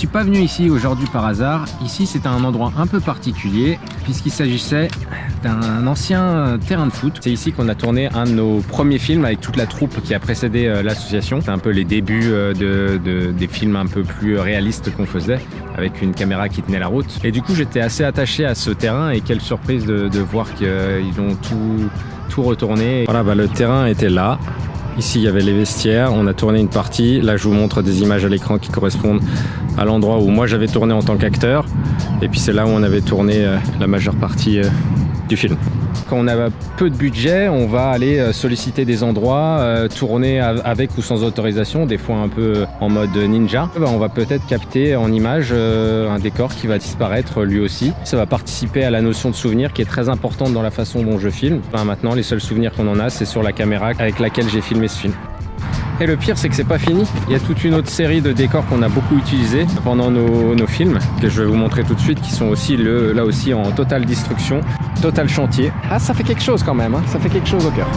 suis pas venu ici aujourd'hui par hasard. Ici, c'est un endroit un peu particulier puisqu'il s'agissait d'un ancien terrain de foot. C'est ici qu'on a tourné un de nos premiers films avec toute la troupe qui a précédé l'association. C'est un peu les débuts des films un peu plus réalistes qu'on faisait avec une caméra qui tenait la route. Et du coup, j'étais assez attaché à ce terrain et quelle surprise de voir qu'ils ont tout retourné. Voilà, le terrain était là. Ici, il y avait les vestiaires, on a tourné une partie. Là, je vous montre des images à l'écran qui correspondent à l'endroit où moi j'avais tourné en tant qu'acteur. Et puis c'est là où on avait tourné la majeure partie du film. Quand on a peu de budget, on va aller solliciter des endroits, tourner avec ou sans autorisation, des fois un peu en mode ninja. On va peut-être capter en image un décor qui va disparaître lui aussi. Ça va participer à la notion de souvenir qui est très importante dans la façon dont je filme. Maintenant, les seuls souvenirs qu'on en a, c'est sur la caméra avec laquelle j'ai filmé ce film. Et le pire, c'est que c'est pas fini. Il y a toute une autre série de décors qu'on a beaucoup utilisés pendant nos films, que je vais vous montrer tout de suite, qui sont aussi là aussi en totale destruction, total chantier. Ah, ça fait quelque chose quand même, hein. Ça fait quelque chose au cœur.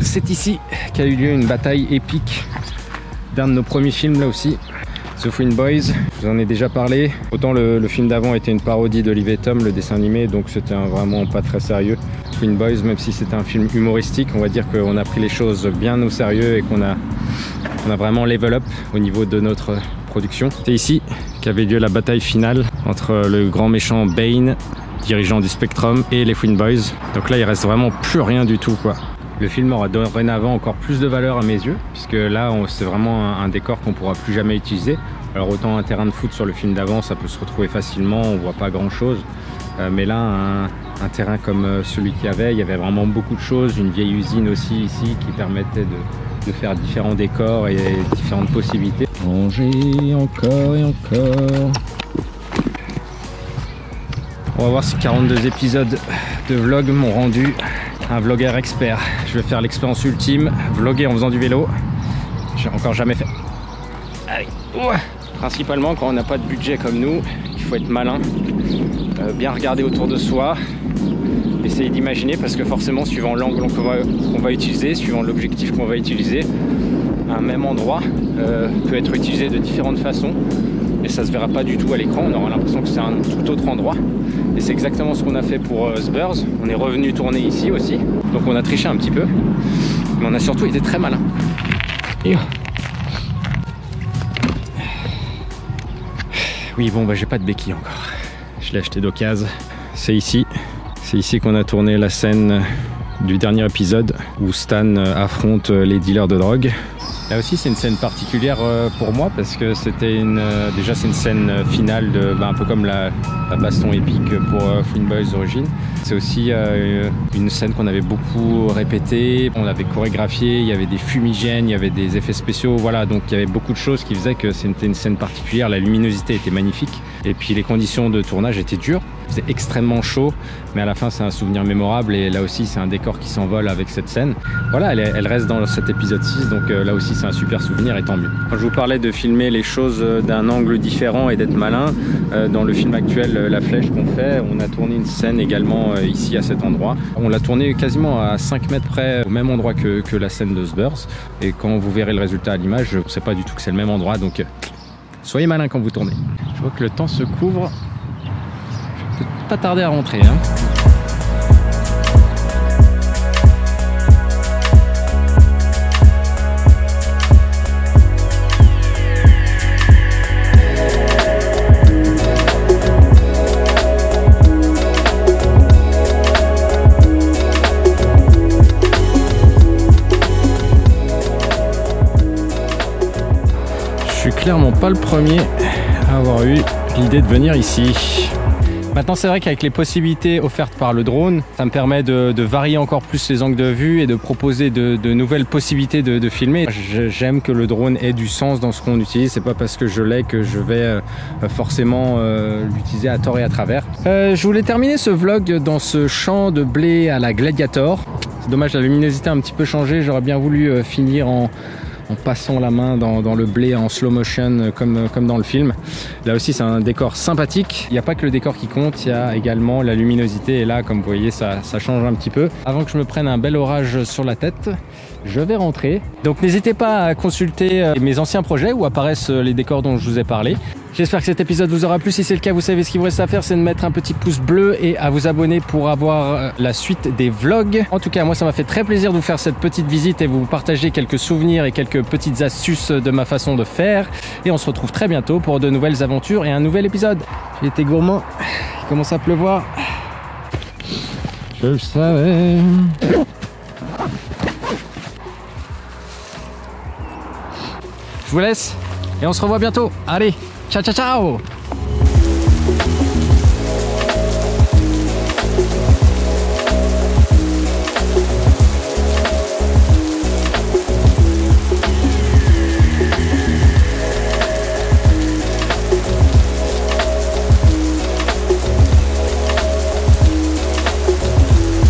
C'est ici qu'a eu lieu une bataille épique d'un de nos premiers films là aussi, The Fouine Boys. Je vous en ai déjà parlé. Autant le film d'avant était une parodie d'Olivier Tom, le dessin animé, donc c'était vraiment pas très sérieux. Fouine Boys, même si c'était un film humoristique, on va dire qu'on a pris les choses bien au sérieux et qu'on a vraiment level up au niveau de notre production. C'est ici qu'avait lieu la bataille finale entre le grand méchant Bane, dirigeant du Spectrum, et les Fouine Boys. Donc là, il reste vraiment plus rien du tout, quoi. Le film aura dorénavant encore plus de valeur à mes yeux, puisque là c'est vraiment un décor qu'on pourra plus jamais utiliser. Alors autant un terrain de foot sur le film d'avant, ça peut se retrouver facilement, on voit pas grand chose. Mais là, un terrain comme celui qu'il y avait, il y avait vraiment beaucoup de choses. Une vieille usine aussi ici qui permettait de faire différents décors et différentes possibilités. Manger encore et encore. On va voir si 42 épisodes de vlog m'ont rendu un vlogueur expert. Je vais faire l'expérience ultime, vlogger en faisant du vélo. J'ai encore jamais fait. Allez. Principalement quand on n'a pas de budget comme nous, il faut être malin, bien regarder autour de soi, essayer d'imaginer, parce que forcément suivant l'angle qu'on va utiliser, suivant l'objectif qu'on va utiliser, un même endroit peut être utilisé de différentes façons et ça se verra pas du tout à l'écran, on aura l'impression que c'est un tout autre endroit. Et c'est exactement ce qu'on a fait pour Spurs. On est revenu tourner ici aussi, donc on a triché un petit peu, mais on a surtout été très malin. Et oui, bon, j'ai pas de béquille encore. Je l'ai acheté d'occasion. C'est ici qu'on a tourné la scène du dernier épisode où Stan affronte les dealers de drogue. Là aussi, c'est une scène particulière pour moi parce que c'était déjà c'est une scène finale un peu comme la baston épique pour Fouine Boys d'origine. C'est aussi une scène qu'on avait beaucoup répétée, on avait chorégraphié, il y avait des fumigènes, il y avait des effets spéciaux, voilà, donc il y avait beaucoup de choses qui faisaient que c'était une scène particulière. La luminosité était magnifique et puis les conditions de tournage étaient dures. C'est extrêmement chaud, mais à la fin c'est un souvenir mémorable et là aussi c'est un décor qui s'envole avec cette scène. Voilà, elle reste dans cet épisode 6, donc là aussi c'est un super souvenir et tant mieux. Quand je vous parlais de filmer les choses d'un angle différent et d'être malin, dans le film actuel La Flèche qu'on fait, on a tourné une scène également ici à cet endroit. On l'a tourné quasiment à 5 mètres près, au même endroit que la scène de Spurs, et quand vous verrez le résultat à l'image, je ne sais pas du tout que c'est le même endroit, donc soyez malin quand vous tournez. Je vois que le temps se couvre. Pas tarder à rentrer, hein. clairement pas le premier à avoir eu l'idée de venir ici. Maintenant, c'est vrai qu'avec les possibilités offertes par le drone, ça me permet de varier encore plus les angles de vue et de proposer de nouvelles possibilités de filmer. J'aime que le drone ait du sens dans ce qu'on utilise. C'est pas parce que je l'ai que je vais forcément l'utiliser à tort et à travers. Je voulais terminer ce vlog dans ce champ de blé à la Gladiator. C'est dommage, la luminosité a un petit peu changé. J'aurais bien voulu finir en passant la main dans le blé en slow motion comme dans le film. Là aussi c'est un décor sympathique. Il n'y a pas que le décor qui compte, il y a également la luminosité et là comme vous voyez ça change un petit peu. Avant que je me prenne un bel orage sur la tête, je vais rentrer. Donc n'hésitez pas à consulter mes anciens projets où apparaissent les décors dont je vous ai parlé. J'espère que cet épisode vous aura plu. Si c'est le cas, vous savez ce qu'il vous reste à faire, c'est de mettre un petit pouce bleu et à vous abonner pour avoir la suite des vlogs. En tout cas, moi ça m'a fait très plaisir de vous faire cette petite visite et vous partager quelques souvenirs et quelques petites astuces de ma façon de faire. Et on se retrouve très bientôt pour de nouvelles aventures et un nouvel épisode. J'ai été gourmand, il commence à pleuvoir. Je le savais. Je vous laisse et on se revoit bientôt. Allez, ciao ciao ciao!